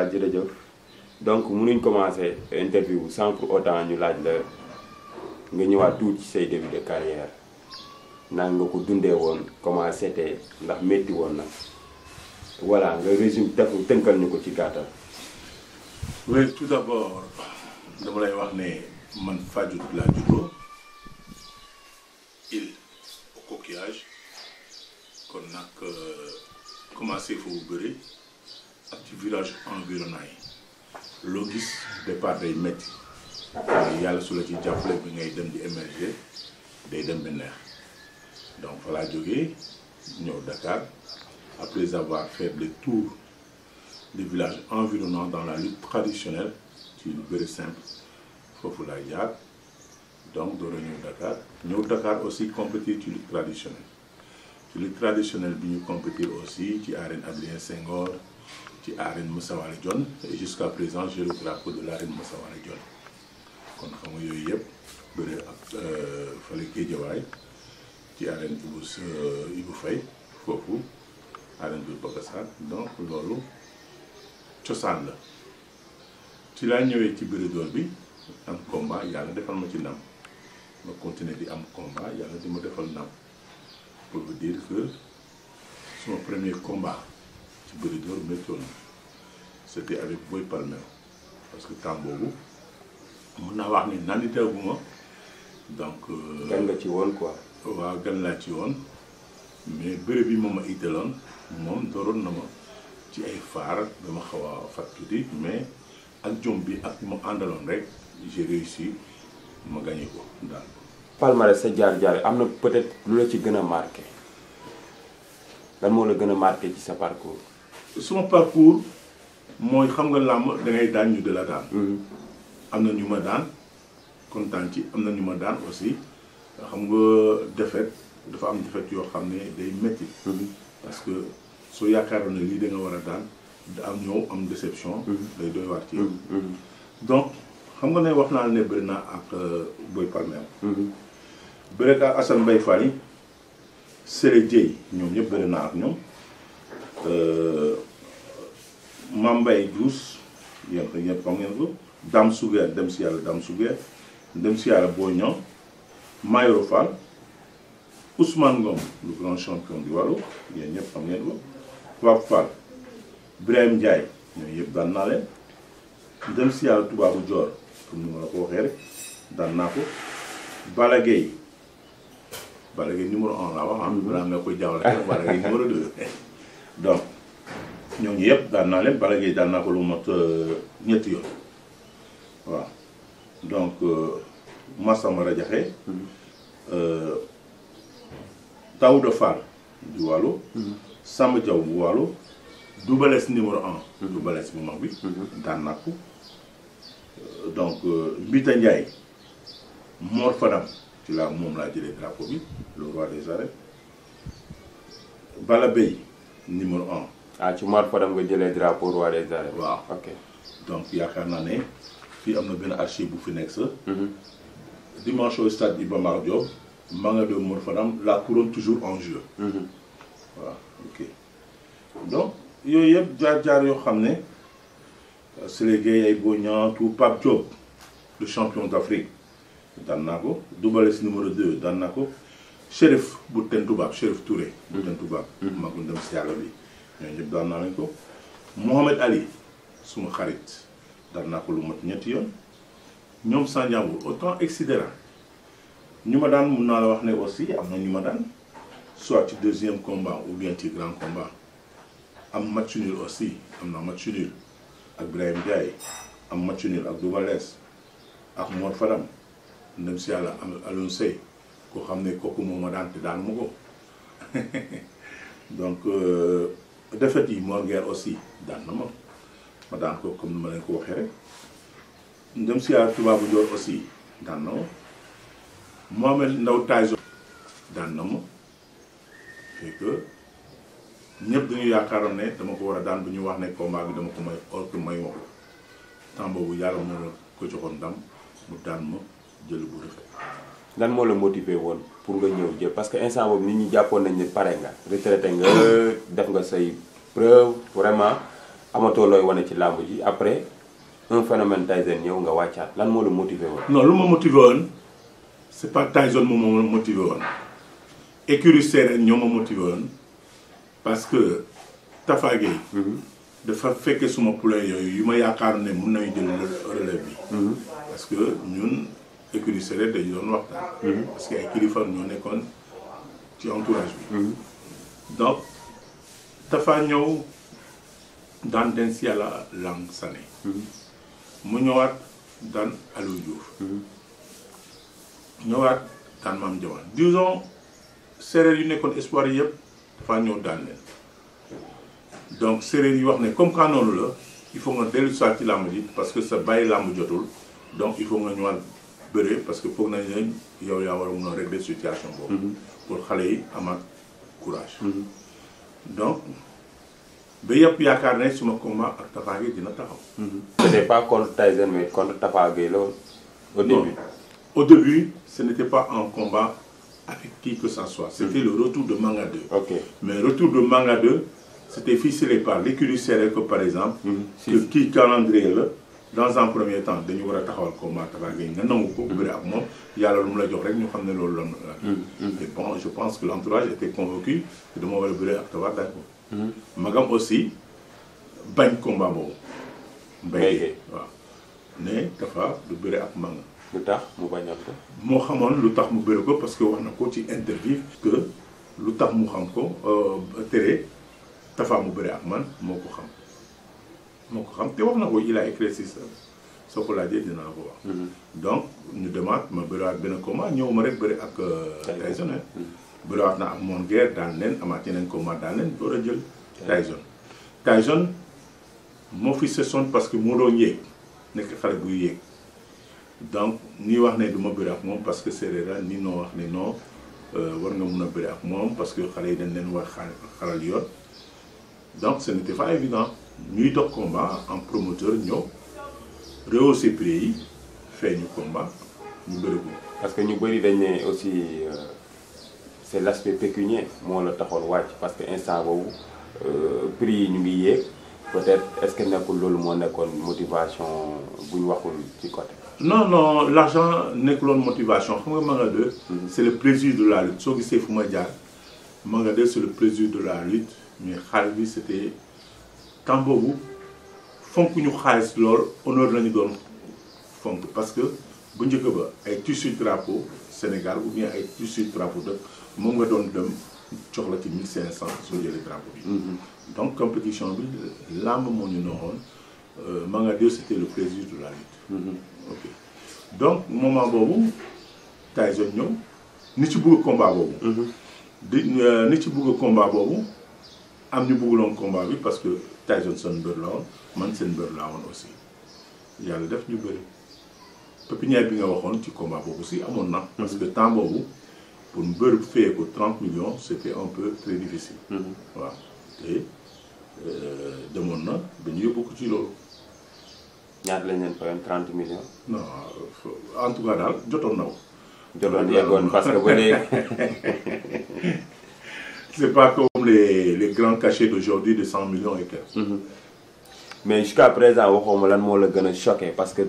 voilà jërëjëf donc mënuñ commencer interview sans pour autant ñu laaj la nga ñëwaat tuuti ci say début de carrière naan nga ko dundee woon comment c'était ndax métti woon na voilà nga résumé tënkal ñu ko ci gàttal. oui tout d'abord dama lay wax ne man Fadiouth laa juddoo île au coquillage kon nag commencé foofu bëri ak ci village environnant yi loo gis départ day métti yàlla su la ci jàppale bi ngay dem di émerger day dem ba neex donc fa laa jógee ñëw Dakar après avoir fait le tour des villages environnants dans la lutte traditionnelle ci lu bëri simple foofu laa jaar donc door a ñëw Dakar aussi compétir ci lutte traditionnelle bi ñu compétir aussi ci arène Adrien Senghor ci arène Moussa Wale Dione et jusqu'à présent j'ai le drapeau de l'arène Moussa Wale Dione kon xam nga yooyu yëpp bëri ak fale Guédiawaye ci arène Ibou Faye foofu arène bi Bakassar donc loolu cosaan la ci laa ñëwee ci bëri door bi am combat yàlla defal ma ci ndam ma continuer di am combat yàlla di ma defal ndam pour vous dire que son premier combat ci bëri door méttoon na c'était avec Boy Palmer parce que temps boobu mun naa wax ni nandi teeguma donc gan nga ci woon quoi. waaw gan laa ci woon mais bëri bi moom ma itteeloon moom dooroon na ma ci ay faar dama xaw a fat tuuti mais ak jom bi ak ma àndaloon rek j'ai réussi ma gagné ko daal. palmarès sa jaar-jaar am na peut-être lu la ci gën a marqué lan moo la gën a marqué ci sa parcours. suma parcours mooy xam nga làmb da ngay daan ñu de la daan. am na ñu ma daan kontaan ci am na ñu ma daan aussi xam nga défaite dafa am défaite yoo xam ne day métti. parce que soo yaakaaroon ne lii da nga war a daan da am ñëw am déception. day doy waar ci yow. donc xam nga ne wax naa ne bëri naa ak Boy Palmer. bëri ak Assane Mbaye Fall Séré Dieye ñoom ñëpp bëri naa ak ñoom Mame Mbaye Diouf yéen ñëpp xam ngeen ko Dame Souguer dem si yàlla Dame Souguer dem si yàlla Boy Niang Mayoro Fall Ousmane Ngom le grand champion du Waalo yéen ñëpp xam ngeen ko Pape Fall Birahim Ndiaye ñooñu yëpp daan naa leen dem si yàlla Tubaabu Joor comme ni ma la ko waxee rek daan naa ko Balla Gaye numéro 1 laa wax am balaa nga koy jawwal rek Balla Gaye numéro 2 donc ñooñu yëpp daan naa leen Balla Gaye daan naa ko lu mot ñetti yoon waaw donc Massamba Radiakhé Daouda Fall du Waalo Samba Diaw bu Waalo Double Less numéro 1 Double Less bu mag bi daan naa ko donc Mbita Ndiaye Mor Fadam ci laa moom laa jëlee drapeau bi le roi des arènes Bala Bey numéro 1 ah ci Mor Fadam nga jëlee drapeau roi des arènes. waaw ok donc yaakaar naa ne fii am na benn archive bu fi nekk sa dimanche au stade Iba Mar Diop maa nga doon Mor Fadam la couronne toujours en jeu. waaw ok donc yooyu yëpp jaar-jaar yoo xam ne Sélé Gueye ay Boy Niang tout Pape Diop le champion d'Afrique daan naa ko Double Less numéro 2 daan naa ko Chérif bu Ten Toubab Chérif Touré bu Ten Toubab mag dem si yàlla bi ñooñu ñëpp daan naa leen ko Mohamed Ali suma xarit daan naa ko lu mat ñetti yoon ñoom Sandiambour autant etc ñu ma daan mun naa la wax ne aussi am na ñu ma daan soit ci deuxième combat ou bien ci grand combat am match nul aussi am na match nul ak Birahim Ndiaye am match nul ak Double Less ak Mor Fadam ndem si yàlla am Alioune Seye koo xam ne kooku moo ma daan te daan ma ko donc défaite yi Mor Guerre aussi daan na ma daan ko comme ni ma leen ko waxee rek ndem si yàlla Tubaabu Joor aussi daan na ma Mohamed Ndaw Tyson daan na ma et que ñëpp dañu yaakaaroon ne dama ko war a daan bu ñu wax ne combat bi dama ko may or que may wax temps boobu yàlla moo ko joxoon ndam mu daan ma jël bu rafet. lan moo la motivé woon pour nga ñëw jël parce que instant boobu nit ñi jàppoon nañ ne pare nga retraité nga def nga say preuve vraiment amatoo looy wane ci làmb ji après un phénomène Tyson ñëw nga wàccaat lan moo la motivé woon. non lu ma motivé woon c'est pas Tyson moom ma motivé woon écurie Séeréer ñoo ma motivé woon parce que Tafa Gueye dafa fekke suma poulain yooyu yu ma yaakaar ne mun nañu jël relève bi. parce que ñun écurie Séeréer dañu doon waxtaan. parce que ay kilifa ñoo nekkoon ci entourage bi. donc Tafa ñëw daan den si yàlla Lang Sané. mu ñëwaat daan Aliou Diouf. ñëwaat daan Mame Diawane disons séeréer yu nekkoon espoir yi yëpp dafa ñëw daan leen donc séeréer yi wax ne comme que noonu la il faut nga dellu soit ci làmb ji parce que sa bàyyi làmb jotul donc il faut nga ñëwaat bëre parce que foog nañ ne yow yaa war a mun a régler situation boobu. pour xale yi amaat courage. donc ba yëpp yaakaar ne suma combat ak Tafa Gueye dina taxaw. c'était pas contre Tyson mais contre Tafa Gueye la au début. Au début, ce n'était pas un combat avec qui que ce soit. C'était le retour de Manga 2. Okay. Mais le retour de Manga 2, c'était ficelé par l'écurie Séeréer que par exemple, qui calendrier là, dans un premier temps, dañu war a taxawal combat Tafa Gueye nga nangu ko bëri ak moom yàlla lu mu la jox rek ñu xam ne loolu la. Et bon, je pense que l'entourage était convaincu que dama war a bëri ak Tafa daaj ko. Magam aussi bañ combat boobu. Mbaye waaw ne Tafa du bëri ak Manga. lu tax mu bañal ko. moo xamoon lu tax mu bëri ko parce que wax na ko ci interview que lu tax mu xam ko tere Tafa mu bëri ak man moo ko xam te wax na ko il a éclairci ça soo ko laajee dina la ko wax. donc ñu demaat ma bëriwaat benn combat ñëw ma rek bëri ak Tyson. bëriwaat na ak Mon Guerre daan leen amaat yeneen combat daan leen door a jël Tyson moo fi session parce que moo doon yéeg nekk xale buy yéeg. donc ni wax ne du ma bëri ak moom parce que séeréer la ni noo wax ne non war nga mun a bëri ak moom parce que xale yi dañ leen war xalal yoon donc ce n'était pas évident ñuy dox combat en promoteur ñëw rehausser prix yi feeñu combat ñu bëri ko. parce que ñu bëri dañ ne aussi c'est l'aspect pécuniaire moo la taxoon wàcc parce que instant boobu prix yi ñu ngi yéeg peut-être est-ce que nekkul loolu moo nekkoon motivation bu ñu waxul ci côté. non l'argent nekkuloon motivation xam nga Manga 2 c'est le plaisir de la lutte soo gisee fu ma jaar Manga 2 c'est le plaisir de la lutte mais xaalis bi c'était temps boobu fonk ñu xaalis lool honneur lañu doon fonk parce que bu njëkk ba ay tissu drapeau Sénégal ou bien ay tissu drapeau de moom nga doon dem jox la ci 1500 soo jëlee drapeau bi donc compétition bi làmb moo ñu noxoon Manga 2 c'était le plaisir de la lutte. Ok donc moment boobu Tyson ñëw ni ci bëgg combat boobu. ni ci bëgg combat boobu am ñu bëgguloon combat bi parce que Tyson seen mbër la woon man seen mbër laa woon aussi yàlla def ñu bëri pépinière bi nga waxoon ci combat boobu si amoon na. parce que temps boobu pour mbër fayee ko 30 millions c'était un peu très difficile. waaw te demoon na ba ñu yóbbu ko ci loolu. ñaata lañ leen fayoon 30 millions. non en tout cas daal jotoon na ko. jotoon yeggoon parce que ba léegi. c'est pas comme les grands cachets d'aujourd'hui de 100 millions et quelques. mais jusqu'à présent waxoo ma lan moo la gën a choqué parce que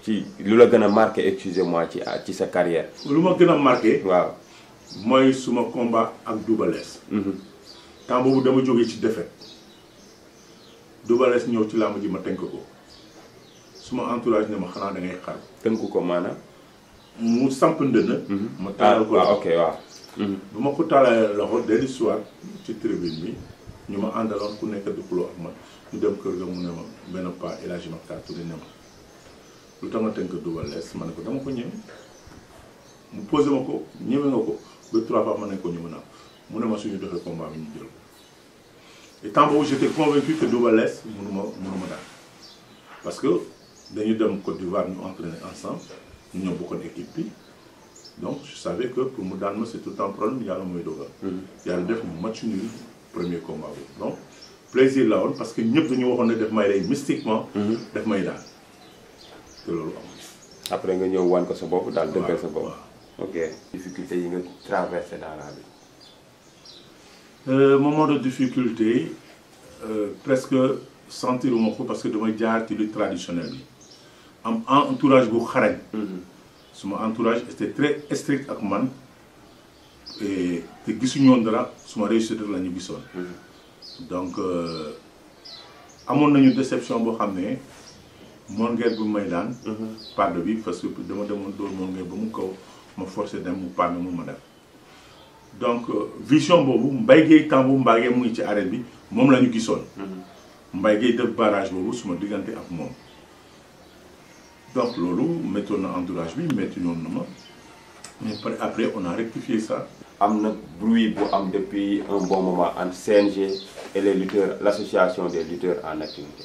ci lu la gën a marqué excusez-moi ci sa carrière. lu ma gën a marqué. waaw mooy suma combat ak Double Less. temps boobu dama jógee ci défaite Double Less ñëw ci làmb ji ma tënk ko. suma entourage ne ma xanaa da ngay xar. tënku ko maanaam. mu samp ndënd. ma taalal ko ok waaw. bu ma ko taalee loxo dellu soir ci tribune bi ñu ma àndaloon ku nekk di xuloo ak man ñu dem kër ga mu ne ma benn pas El Hadji Makhtar Touré ne ma lu tax nga tënk Double Less ma ne ko dama ko ñëw mu posé ma ko ñëwee nga ko ba 3 fois ma ne ko ñëw naa mu ne ma suñu doxee combat bi ñu jël ko et temps boobu j'étais convaincu que Double Less mënuma daal parce que dañu dem Côte d'Ivoire ñu entraîner ensemble ñu ñëw bokkoon équipe bi donc je savais que pour mu daan ma c'est tout un problème yàlla mooy dogal. yàlla def mu match nul premier combat boobu donc plaisir la woon parce que ñëpp dañu waxoon ne def may rey mystiquement. def may daan te loolu amul. après nga ñëw wan ko sa bopp daal dëggal sa bopp. ok difficulté yi nga traversé dans la vie. moment de difficulté presque sentiruma ko parce que dama jaar ci lutte traditionnelle bi am entourage bu xarañ. suma entourage était très strict ak man et te gisuñu woon dara suma réussite la ñu gisoon. donc amoon nañu déception boo xam ne Mor Nguer bu may daan. pàdd bi parce que dama demoon dóor Mor Nguer ba mu kaw ma forcé dem mu pàdd mu ma def. donc vision boobu Mbaye Gueye temps bu Mbaye Gueye mu ngi ci arène bi moom la ñu gisoon. Mbaye Gueye def barrage boobu suma diggante ak moom. donc loolu méttoon na entourage bi métti noonu na ma mais après on a rectifié ça. am na bruit bu am depuis un bon moment entre CNG et les lutteurs, l'association des lutteurs en activité.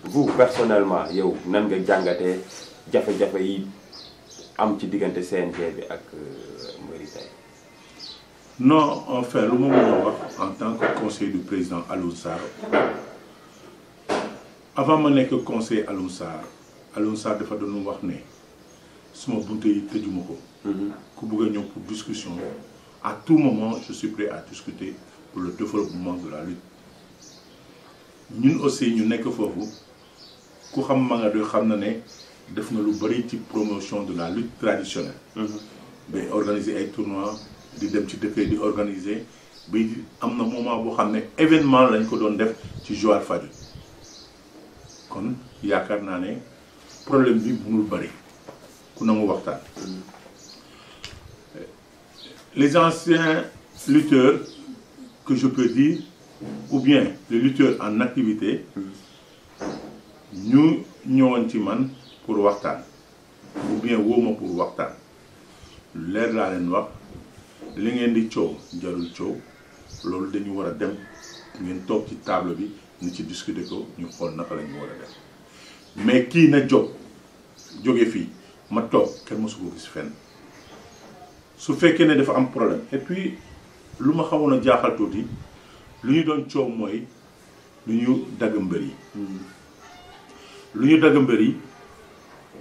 Vous personnellement yow nan nga jàngatee jafe-jafe yi am ci diggante CNG bi ak mbëri tey. non enfin lu ma mën a wax en tant que conseiller du président Alioune Sarr avant ma nekk conseiller Alioune Sarr dafa doon wax ne suma bunte yi tëjuma ko. ku bëgg a ñëw pour discussion à tout moment je suis prêt à discuter pour le développement de la lutte. ñun aussi ñu nekk foofu ku xam Manga 2 xam na ne def na lu bari ci promotion de la lutte traditionnelle. day organiser ay tournois di dem ci dëkk yi di organiser bi am na moment boo xam ne événement lañ ko doon def ci Joal Fadiouth kon yaakaar naa ne problème bi mënul bari ku nangu waxtaan. Les anciens lutteurs que je peux dire ou bien les lutteurs en activité ñu ñëwoon ci man pour waxtaan ou bien wóoma pour waxtaan leer laa leen wax li ngeen di coow jarul coow loolu dañu war a dem ngeen toog ci table bi ni ci discuter ko ñu xool naka la ñu war a def mais kii na jóge fii ma toog kenn mosu ko gis fenn su fekkee ne dafa am problème et puis lu ma xawoon a jaaxal tuuti lu ñu doon coow mooy lu ñu dagg mbër yi lu ñu dagg mbër yi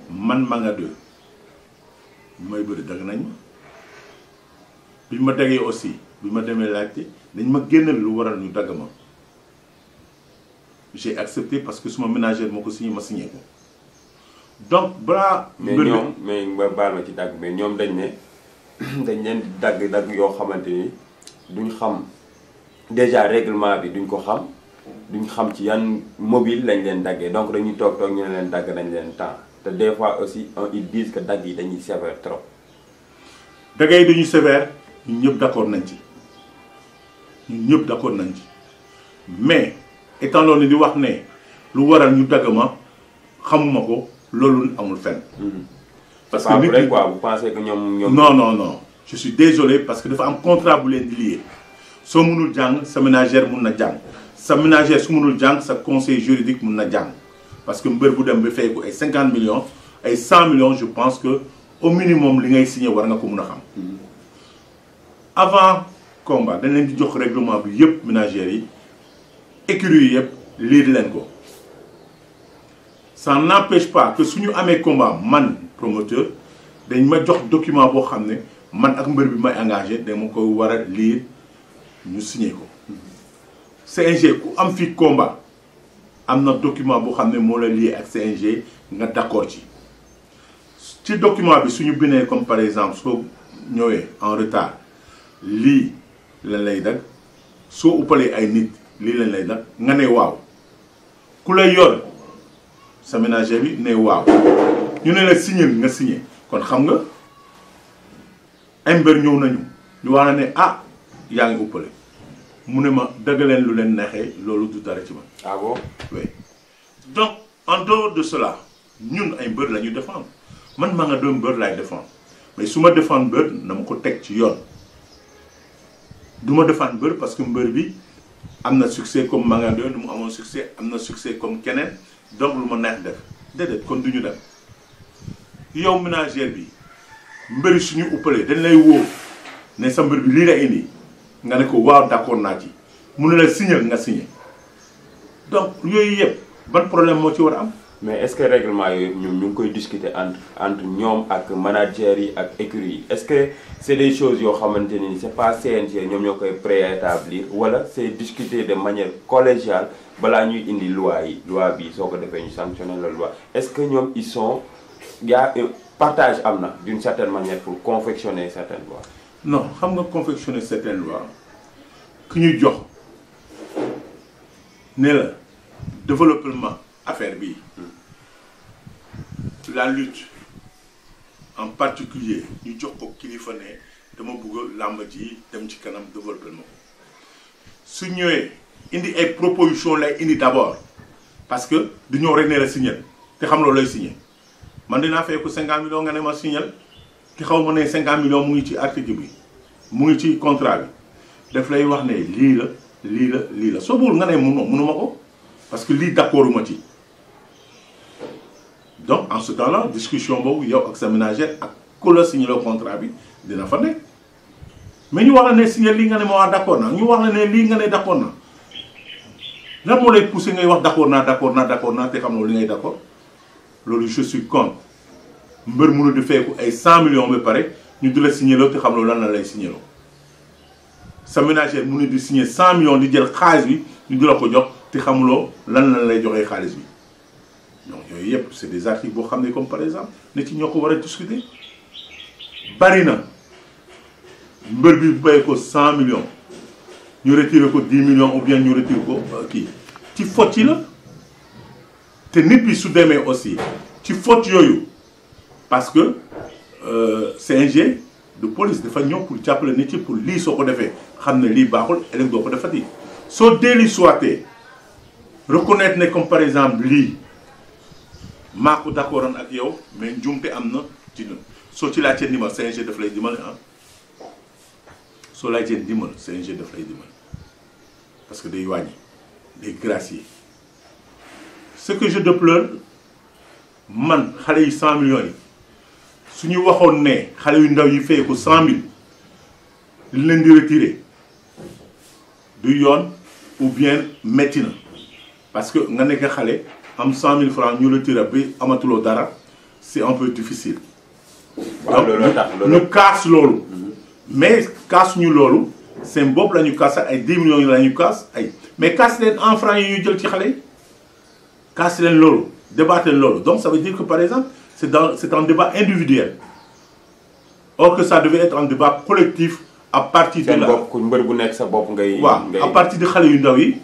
man Manga 2 may bëri dagg nañ ma bi ma daggee aussi bi ma demee laajte dañ ma génnal lu waral ñu dagg ma j'ai accepté parce que suma ménagère moo ko signé ma signé ko donc balaa. mais ñoom mais nga baal ma ci dagg mais ñoom dañ ne dañ leen dagg yoo xamante ni duñ xam déjà règlement bi duñ ko xam duñ xam ci yan mobile lañ leen daggee donc dañuy toog ñu ne leen dagg nañ leen temps te des fois aussi ils disent que dagg yi dañuy sévère trop. dagg yi dañuy sévère ñun ñëpp d'accord nañ ci mais étant donné di wax ne lu waral ñu dagg ma xamuma ko loolu amul fenn. parce que nit quoi vous pensez que ñoom. non je suis désolé parce que dafa am contrat bu leen di lié soo mënul jàng sa ménagère mun na jàng sa ménagère su mënul jàng sa conseil juridique mun na jàng parce que mbër bu dem ba fay ko ay 50 millions ay 100 millions je pense que au minimum li ngay signé war nga ko mun a xam. avant combat dañ leen di jox règlement bi yëpp ménagères yi écurie yi yëpp lire leen ko ça n'empêche pas que suñu amee combat man promoteur dañ ma jox document boo xam ne man ak mbër bi may engagé dama koy war a lire ñu signé ko CNG ku am fii combat am na document boo xam ne moo la lié ak CNG nga d'accord ci document bi suñu bindee comme par exemple soo ñëwee en retard lii lañ lay dag soo uppalee ay nit lii lañ lay dag nga ne waaw ku lay yor sa ménager bi ne waaw ñu ne la signé nga signé kon xam nga ay mbër ñëw nañu ñu wax na ne ah yaa ngi uppale mu ne ma dagg leen lu leen neexee loolu du dara ci man. ah bon oui donc en dehors de cela ñun ay mbër la ñu défendre man Manga 2 mbër laay défendre mais su ma défendre mbër na ma ko teg ci yoon du ma défendre mbër parce que mbër bi am na succès comme Manga 2 nu mu amoon succès am na succès comme keneen donc lu ma neex def déedéet kon du ñu dem yow ménagère bi mbëri suñu uppalee dañ lay woo ne sa mbër bi lii la indi nga ne ko waaw d'accord naa ci mu ne la signer nga signer donc yooyu yëpp ban problème moo ci war a am mais est-ce que règlement yooyu ñoom ñu ngi koy discuter entre ñoom ak managers yi ak écuries yi est-ce que c'est des choses yoo xamante ni c'est pas CNG ñoom ñoo koy préétablir wala c'est discuté de manière collégiale balaa ñuy indi loi bi soo ko defee ñu sanctionner la loi est-ce que ñoom ils sont y a un partage am na d'une certaine manière pour confectionner certaines lois. non xam nga confectionner certaines lois ku ñu jox ne la développement affaire bi la lutte en particulier ñu jox ko kilifa ne dama bëgg làmb ji dem ci kanam développement su ñëwee indi ay proposition lay indi d'abord parce que du ñëw rek ne la signer te xam loolu lay signer man dinaa fay ko 50 millions nga ne ma signer te xaw ma ne 50 millions mu ngi ci article bi mu ngi ci contrat bi daf lay wax ne lii la soo bëggul nga ne mënuma ko parce que lii d'accorduma ci donc en ce temps-là discussion boobu yow ak sa ménagère ak ku la signé le contrat bi dina fa nekk mais ñu wax la ne signé lii nga ne ma wax d'accord na ñu wax la ne lii nga ne d'accord na lan moo lay pousser ngay wax d'accord naa te xam nga li ngay d'accord loolu je suis contre mbër mënu di feeku ay 100 millions ba pare ñu di la signé loo te xam nga lan la lay signé loo sa ménagère mënu di signé 100 millions di jël xaalis bi ñu di la ko jox te xamuloo lan la lay joxee xaalis bi. donc yooyu yëpp c'est des articles boo xam ne comme par exemple nit ci ñoo ko war a discuter bari na mbër bi bay ko 100 millions ñu retiré ko 10 millions ou bien ñu retiré ko kii ci faute yi la te nit bi su demee aussi ci faute yooyu parce que CNG de police dafa ñëw pour jàppale nit ci pour lii soo ko defee xam ne lii baaxul ëllëg doo ko defati soo dellu soité reconnaître ne comme par exemple lii maa ko d'accord ak yow mais njuumte am na ci ñun soo ci laajtee ndimbal CNG daf lay dimbali soo laajtee ndimbal CNG daf lay dimbali parce que day wàññi day gracier ce que je déplore man xale yi 100 millions yi su ñu waxoon ne xale yu ndaw yi fay ko 100 000 li leen di retirer du yoon ou bien metti na parce que nga nekk xale am 100 000 francs ñu retiré bi amatuloo dara c'est un peu difficile. waaw loolu tax ñu kaas loolu. mais kaas ñu loolu seen bopp la ñu kaas ay 10 millions yi la ñu kaas ay mais kaas leen en francs yi ñu jël ci xale yi kaas leen loolu débattre leen loolu donc ça veut dire que par exemple c'est un débat individuel or que ça devait être un débat collectif à partir de la. seen bopp ku mbër bu nekk sa bopp ngay. waaw à partir de xale yu ndaw yi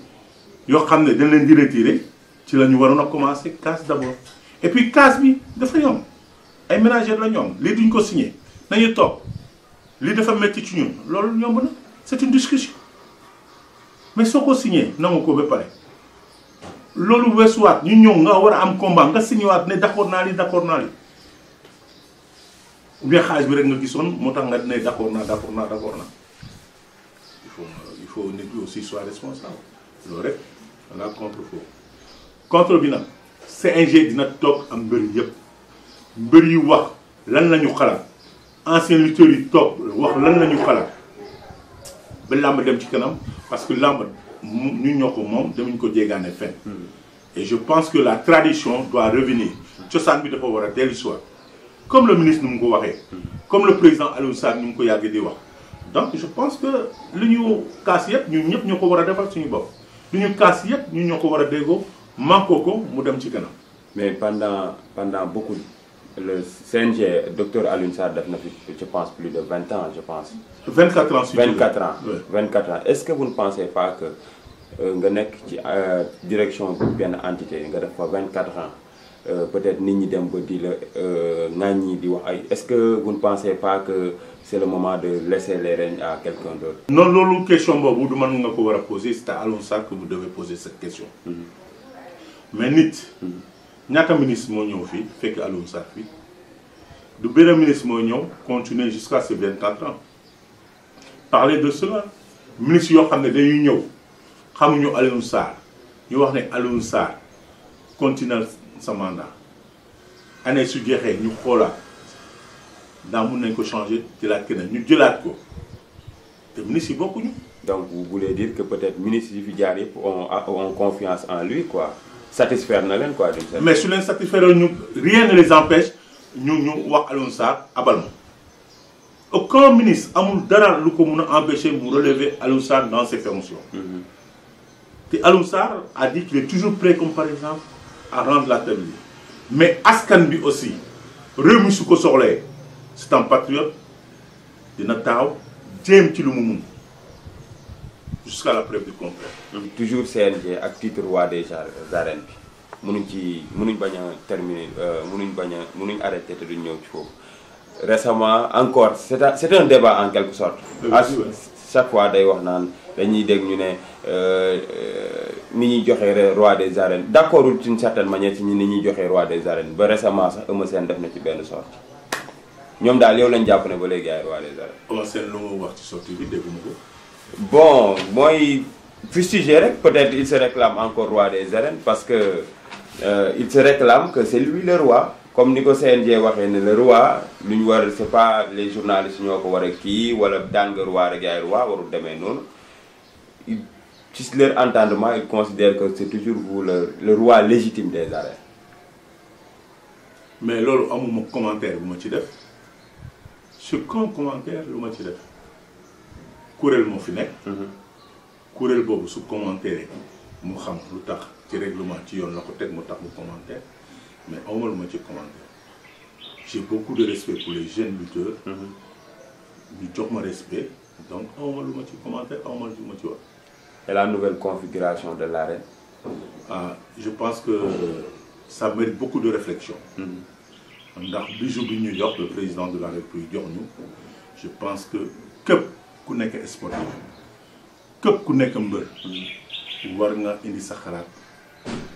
yoo xam ne dañ leen di retirer. ci la ñu waroon a commencer casse d'abord et puis casse bi dafa yomb ay ménagères la ñoom lii duñ ko signé nañu toog lii dafa métti ci ñun loolu yomb na c'est une discussion mais soo ko signé nangu ko ba pare loolu weesuwaat ñu ñëw nga war a am combat nga signé waat ne d'accord naa lii ou bien xaalis bi rek nga gisoon moo tax nga ne d'accord naa il faut nit bi aussi soit responsable loolu rek la contre-faux contre bi nag CNG dina toog am mbër yëpp mbër yi wax lan la ñu xalaat anciens lutteurs yi toog wax lan la ñu xalaat ba làmb dem ci kanam parce que làmb ñu ñoo ko moom damañ ko jéegaane fenn et je pense que la tradition doit revenir cosaan bi dafa war a dellu soit comme le ministre nu mu ko waxee comme le président Aliou Sarr nu mu ko yàgg di wax donc je pense que lu ñu kaas yëpp ñun ñëpp ñoo ko war a defal suñu bopp lu ñu kaas yëpp ñun ñoo ko war a déggoo manko ko mu dem ci kanam. mais pendant beaucoup le CNG docteur Alioune Sarr def na fi je pense plus de 20 ans je pense. 24 ans. 24 ans oui. 24 ans est-ce que vous ne pensez pas que nga nekk ci direction benn entité nga def fa 24 ans peut-être nit ñi dem ba di la ŋàññi di wax ay est-ce que vous ne pensez pas que c'est le moment de laisser les rênes à quelqu'un d'autre. non loolu question boobu du man nga ko war a poser c'est à Alioune Sarr que vous devez poser cette question. mais nit ñaata ministre moo ñëw fii fekk Alioune Sarr fii du benn ministre moo ñëw continuer jusqu'à ces 24 ans parler de cela ministre yoo xam ne dañuy ñëw xamuñu Alioune Sarr ñu wax ne Alioune Sarr continuer sa mandat année su jeexee ñu xoolaat daa mun nañ ko changer jëlaat keneen ñu jëlaat ko te ministre yi bokkuñu. donc vous voulez dire que peut-être ministre yi fi jaar yëpp ont confiance en lui quoi. satisfaire na leen quoi. mais su leen satisfaire ñu rien ne les empêche ñu wax Alioune Sarr abal ma. Aucun ministre amul dara lu ko mun a empêcher mu relever Alioune Sarr dans ses fonctions. te Alioune Sarr a dit qu'il est toujours prêt comme par exemple à rendre la table. mais askan bi aussi réew mi su ko soxlee c'est un patriote dina taxaw jéem ci lu mu mun jusqu'à la preuve du contraire. toujours CNG ak titre roi des arènes bi mënuñ bañ a terminer mënuñ arrêter te duñ ñëw ci foofu. récemment encore c'est un débat en quelque sorte. chaque fois day wax naan dañuy dégg ñu ne ni ñuy joxe roi des arènes d'accordul d'une certaine manière ci ni ñuy joxe roi des arènes ba récemment sax Eumeu Sène def na ci benn sortie ñoom daal yow lañ jàpp ne ba léegi ay roi des arènes. Eumeu Sène lu mu wax ci sortie bi dégguma ko. bon mooy fustiger rek peut-être il se réclame encore roi des arènes parce que il se réclame que c'est lui le roi. comme ni ko CNG waxee ne le roi lu ñu war c'est pas les journalistes ñoo ko war a kii wala daan nga roi rek yaay roi warul demee noonu ci leur entendement ils considèrent que c'est toujours vous le roi légitime des arènes. mais loolu amuma commentaire bu ma ci def sur qu'un commentaire lu ma ci def kuréel moo fi nekk. kuréel boobu su commentaire mu xam lu tax ci règlement ci yoon la ko teg mu tax mu commentaire. mais awma lu ma ci commentaire j'ai beaucoup de respect pour les jeunes lutteurs. ñu jox ma respect donc awma lu ma ci commentaire awma lu ma ci wax. et la nouvelle configuration de l'arène. je pense que ça mérite beaucoup de réflexion. ndax bijou bi ñu jox le président de la République jox ñu je pense que képp ku nekk sportif képp ku nekk mbër war nga indi sa xalaat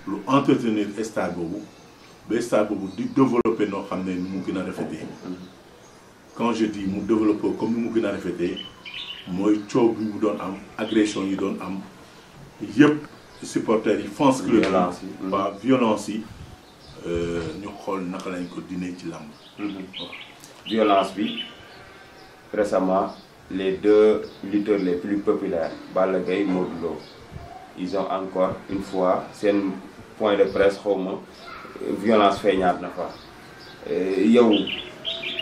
lu entretenir stade boobu. ba stade boobu di développer noo xam ne ni mu gën a rafetee quand je dis mu développer comme ni mu gën a rafetee mooy coow bi mu doon am agression yi doon am yëpp supporters yi fans club yi waa violence yi ñu xool naka lañ ko dine ci làmb. violence bi récemment les deux lutteurs les plus populaires Balla Gaye Modou Lo ils ont encore une fois seen point de presse xawma violence feeñaat na fa yow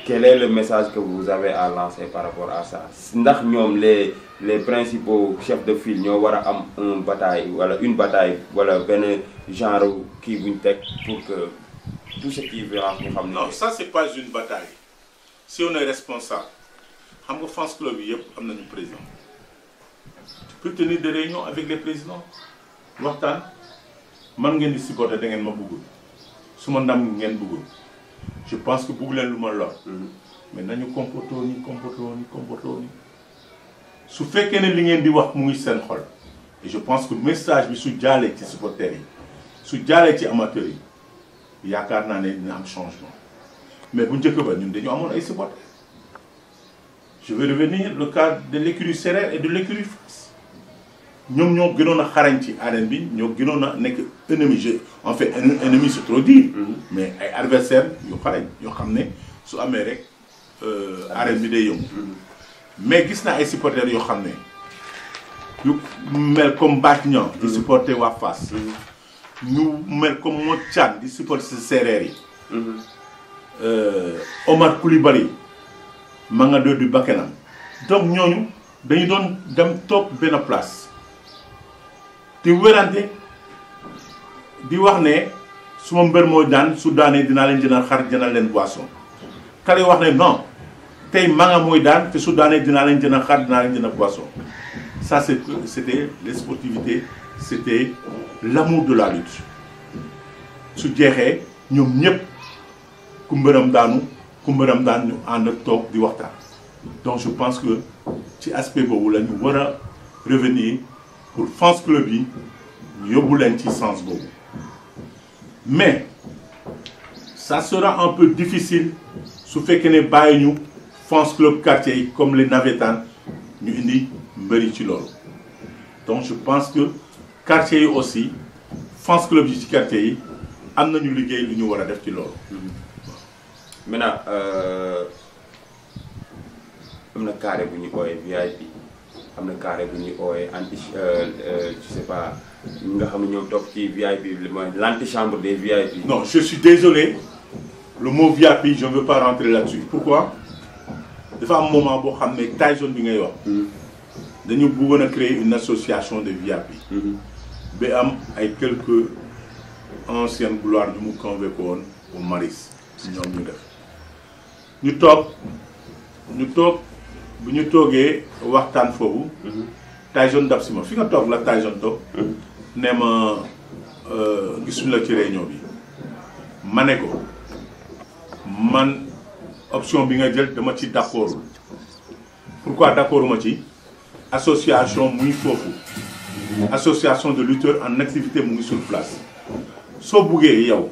quel est le message que vous avez à lancer par rapport à ça ndax ñoom les principaux chefs de file ñoo war a am une bataille wala benn genre kii buñ teg pour que tout ce qui est violence ñu xam ne. non ça c'est pas une bataille si on est responsable xam nga fans club yi yëpp am nañu président tu peux tenir des réunions avec les présidents waxtaan man ngeen di supporter da ngeen ma bëggul su ma ndam ngeen bëggul je pense que bëgg leen lu ma lor mais nañu comportoo ni su fekkee ne li ngeen di wax mu ngi seen xol et je pense que message bi su jaalee ci supporters yi su jaalee ci amateurs yi yaakaar naa ne dina am changement mais bu njëkk ba ñun dañu amoon ay supporters je vais revenir le cas de l'écurie Sérère et de l'écurie Fass ñoom ñoo gënoon a xarañ ci arène bi ñoo gënoon a nekk ennemi en fait ennemi c'est trop dire mais ay adversaires yu xarañ yoo xam ne su amee rek arène bi day yëngu mais gis naa ay supporters yoo xam ne yu mel comme Bac Niang di supporter waa Fass ñu mel comme Modou Thian di supporter Sérère yi Omar Coulibaly Manga du Bakenam donc ñooñu dañu doon dem toog benn place di wérante di wax ne suma mbër moo daan su daanee dinaa leen jëndal xar jëndal leen boisson kale wax ne non tey Manga mooy daan te su daanee dinaa leen jëndal xar dinaa leen jëndal boisson ça c'était les sportivités c'était l'amour de la lutte su jeexee ñoom ñëpp ku mbëram daan ñu ànd ak toog di waxtaan donc je pense que ci aspect boobu la ñu war a revenir pour fans club yi ñu yóbbu leen ci sens boobu mais ça sera un peu difficile su fekkee ne bàyyi ñu fans club quartier yi comme les navétanes ñu indi mbëri ci loolu donc je pense que quartier yi aussi fans club yi ci quartier yi am nañu liggéey lu ñu war a def ci loolu. maintenant am na carré bu ñu koy VIP am na carré bu ñuy oowee anti je sais pas ñi nga xam ne ñoom topp ci VIP bi mooy l'antichambre des VIP. Non, je suis désolé, le mot VIP, je ne veux pas rentrer là-dessus. Pourquoi? Dafa am moment boo xam ne Tyson bi ngay wax. dañu bëggoon a créer une association de VIP. ba am ay quelques anciennes gloires yu mu convoqué woon au Maris ñoom ñu def. ñu toog bu ñu toogee waxtaan foofu. Tyson daf si ma fi nga toog la Tyson toog. nee ma gisuñu la ci réunion bi. ma ne ko man option bi nga jël dama ci d'accordul. pourquoi d'accorduma ci association muy foofu. association de lutteurs en activité mu ngi sur place. soo buggee yow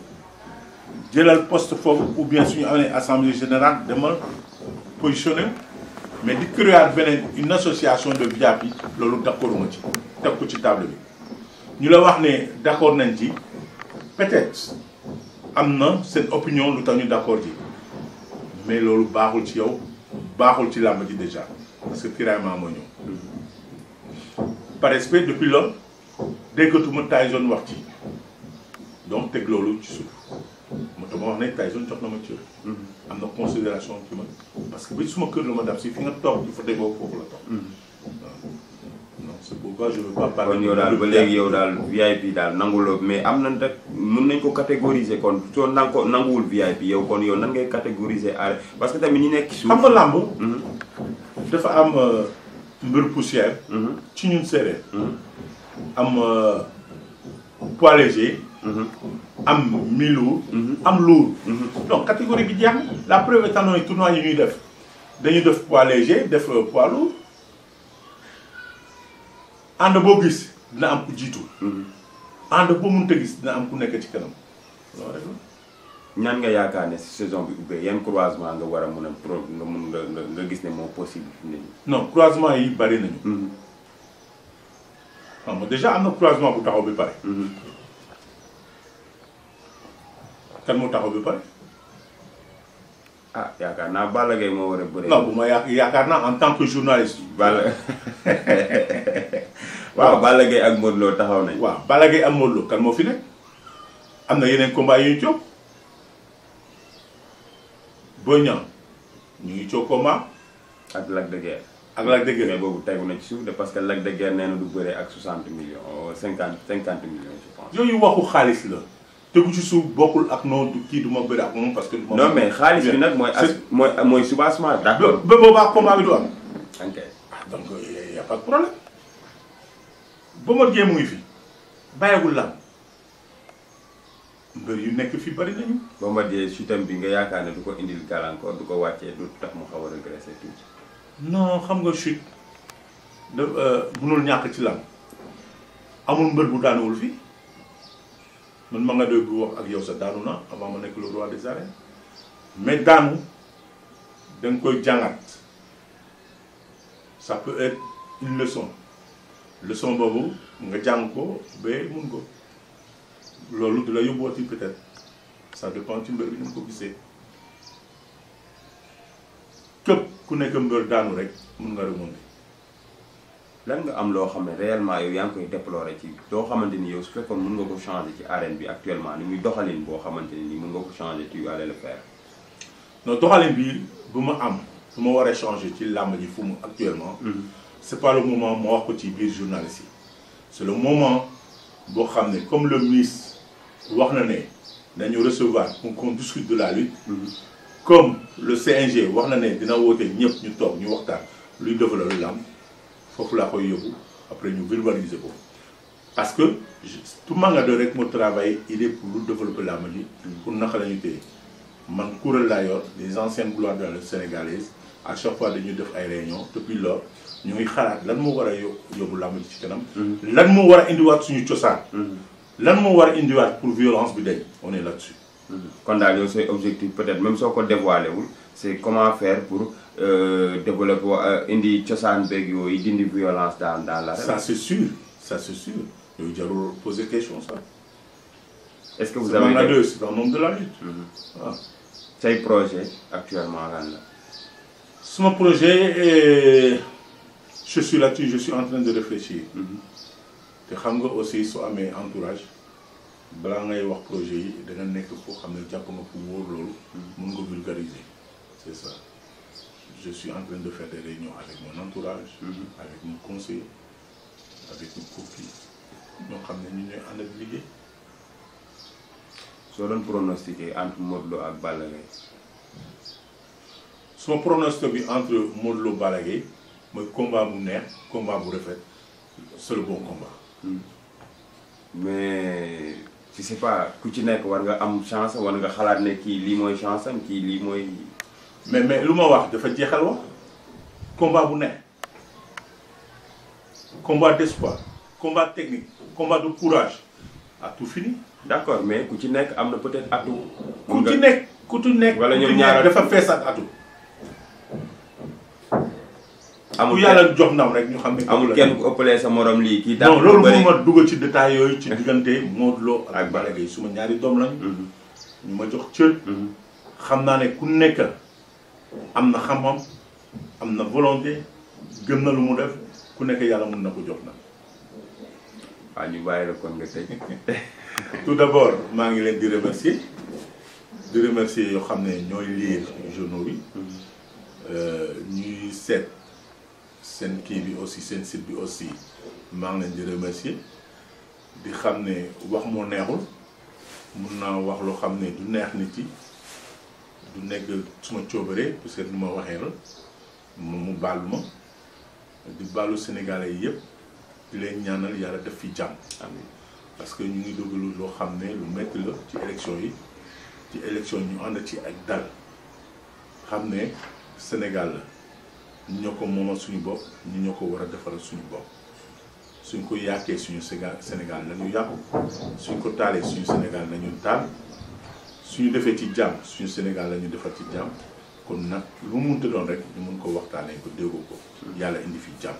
jëlal poste foofu ou bien suñu amee assemblée générale dama positionné mais di créer beneen une association de VIP loolu d'accorduma ci teg ko ci table bi ñu la wax ne d'accord nañ ci peut-être am na seen opinion lu tax ñu d'accord ci mais loolu baaxul ci yow baaxul ci làmb ji déjà parce que tiraillement moo ñëw par respect depuis loolu déggatuma Tyson wax ci donc teg loolu ci suuf moo tax ma wax ne Tyson jox na ma cër. am na considération ci man parce que bi suma kër la ma dab si fi nga toog ci fa déggoo foofu la toog. non c'est pourquoi je veux pas parler. kon yow daal ba léegi yow daal VIP daal nanguloo mais am na nag mën nañ ko catégoriser kon soo nanguwul VIP yow kon yow nan ngay catégoriser parce que tamit ñi nekk suuf. xam nga làmb. dafa am mbir poussière. ci ñun séeréer. am poids léger. am mi-lourd. am lourd. donc catégorie bi jeex na la preuve étant donné tournoi yi ñuy def dañuy def poids léger def poids lourd ànd boo gis dina am ku jiitu. ànd boo mënut a gis dina am ku nekk ci kanam loolu rek la. ñaan nga yaakaar ne si saison bi ubbee yan croisement nga war a mën a pro nga gis ne moo possible fi mu ne nii. non croisement yi bari nañu. xam nga déjà am na croisement bu taxaw bi pare. kan moo taxaw bi pare. ah yaakaar naa Balla Gaye moo war a bëre. non bu ma yaakaar naa en tant que journaliste. waaw Balla Gaye ak Modou Lo taxaw nañ. waaw Balla Gaye ak Modou Lo kan moo fi nekk am na yeneen combat yu ñu coow Boy Niang ñu ngi coow combat. ak Lac de Guiers. ak Lac de Guiers mais boobu tegu na ci suuf de parce que Lac de Guiers nee na du bëre ak 60 millions 50 millions je pense. yooyu waxu xaalis la tegu ci suuf bokkul ak non kii du ma bëre ak moom parce que. non mais xaalis bi nag mooy soubassement d'accord. ba boobaa combat bi du am. ok donc y a pas de problème. Bombardier mu ngi fi bàyyagul lan mbër yu nekk fi bari nañu. Bombardier chutam bi nga yaakaar ne du ko indil gàllankoor du ko wàccee du tax mu xaw a régressé tuuti. non xam nga chute da mënul ñàkk ci lan amul mbër bu daanuwul fii man ma nga doy bu wax ak yow sa daanu na avant ma nekk le roi des arènes mais daanu da nga koy jàngat ça peut être une leçon boobu nga jàng ko ba mun ko loolu du la yóbbuwaati peut-être ça dépend ci mbër bi ni mu ko gisee képp ku nekk mbër daanu rek mun nga remonter. lan nga am loo xam ne réellement yow yaa ngi koy déplorer ci loo xamante ni yow su fekkoon mën nga ko changer ci arène bi actuellement ni muy doxalin boo xamante ni mën nga ko changer tu allais le faire. non doxalin bi bu ma am bu ma waree changer ci làmb ji fu mu actuellement. c'est pas le moment moo wax ko ci biir journaliste yi c'est le moment boo xam ne comme le ministre wax na ne nañu recevoir pour qu'on discute de la lutte. comme le CNG wax na ne dina woote ñëpp ñu toog ñu waxtaan luy développer làmb foofu laa koy yóbbu après ñu vulgariser ko parce que tout Manga2 rek moo travail il est pour lu développer làmb ji pour naka la ñu téye man kuréel laa yor les anciennes gloires de la lutte sénégalaise à chaque fois dañuy def ay réunions depuis lors ñu ngi xalaat lan moo war a yóbbu làmb ji ci kanam. lan moo war a indiwaat suñu cosaan. lan moo war a indiwaat pour violence bi dañ on est là-dessus. kon daal yow say objectif peut-être même soo ko dévoilé wul c'est comment faire pour développer indi cosaan beeg yooyu dindi violence dans la. ça c'est sûr yooyu jarul poser question ça. est-ce que vous avez Manga2 c'est un homme de la lutte. waaw. say projet actuellement lan la. suma projet je suis là-dessus, je suis en train de réfléchir. te xam nga aussi soo amee entourage balaa ngay wax projet yi da nga nekk foo xam ne jàpp nga pour wóor loolu. mun nga vulgariser c'est ça. Je suis en train de faire des réunions avec mon entourage, avec mon conseiller, avec une copine. ñoo xam ne ñu ñooy ànd ak liggéey. soo doon pronostiqué entre Modou Lo ak Balla Gaye. suma pronostic bi entre Modou Lo Balla Gaye mooy combat bu neex combat bu rafet c'est le bon combat. mais je sais pas ku ci nekk war nga am chance war nga xalaat ne kii lii mooy chance am kii lii mooy. mais lu ma wax dafa jeexal wax combat bu neex combat d'espoir combat technique combat de courage à tout fini. d'accord mais ku ci nekk am na peut-être atu. ku ci nekk wala ñoom ñaar dafa fees ak atu. amul ku yàlla jox ndam rek ñu xam ne. amul kenn ku ëppalee sa morom lii kii. non loolu moom ma dugg ci détails yooyu ci diggante Modou Lo ak Balla Gaye suma ñaari doom lañu. ñu ma jox cër. xam naa ne ku nekk am na xam-xam am na volonté gëm na lu mu def ku nekk yàlla mën na ko jox na. waaw ñu bàyyi la kon nga tey. tout d'abord maa ngi leen di remercier yoo xam ne ñooy lire journaux bi. ñuy seet seen kii bi aussi seen site bi aussi maa ngi leen di remercier di xam ne wax moo neexul mun naa wax loo xam ne du neex nit yi du nekk suma coobare parce que nu ma waxee la mu baalu ma di baalu Sénégalais yi yëpp di leen ñaanal yàlla def fi jàmm. amiin parce que ñu ngi dogalu loo xam ne lu métti la ci élection yi ci élection ñu ànd ci ak dal xam ne Sénégal la ñu ñoo ko moomal suñu bopp ñu ñoo ko war a defaral suñu bopp suñ ko yàqee suñu Sénégal nañu yàqu suñ ko taalee suñu Sénégal nañu taal suñu defee ci jàmm suñu Sénégal la ñu defar ci jàmm kon nag lu mu mënta doon rek ñu mun ko waxtaanee ko déggoo ko yàlla indi fi jàmm.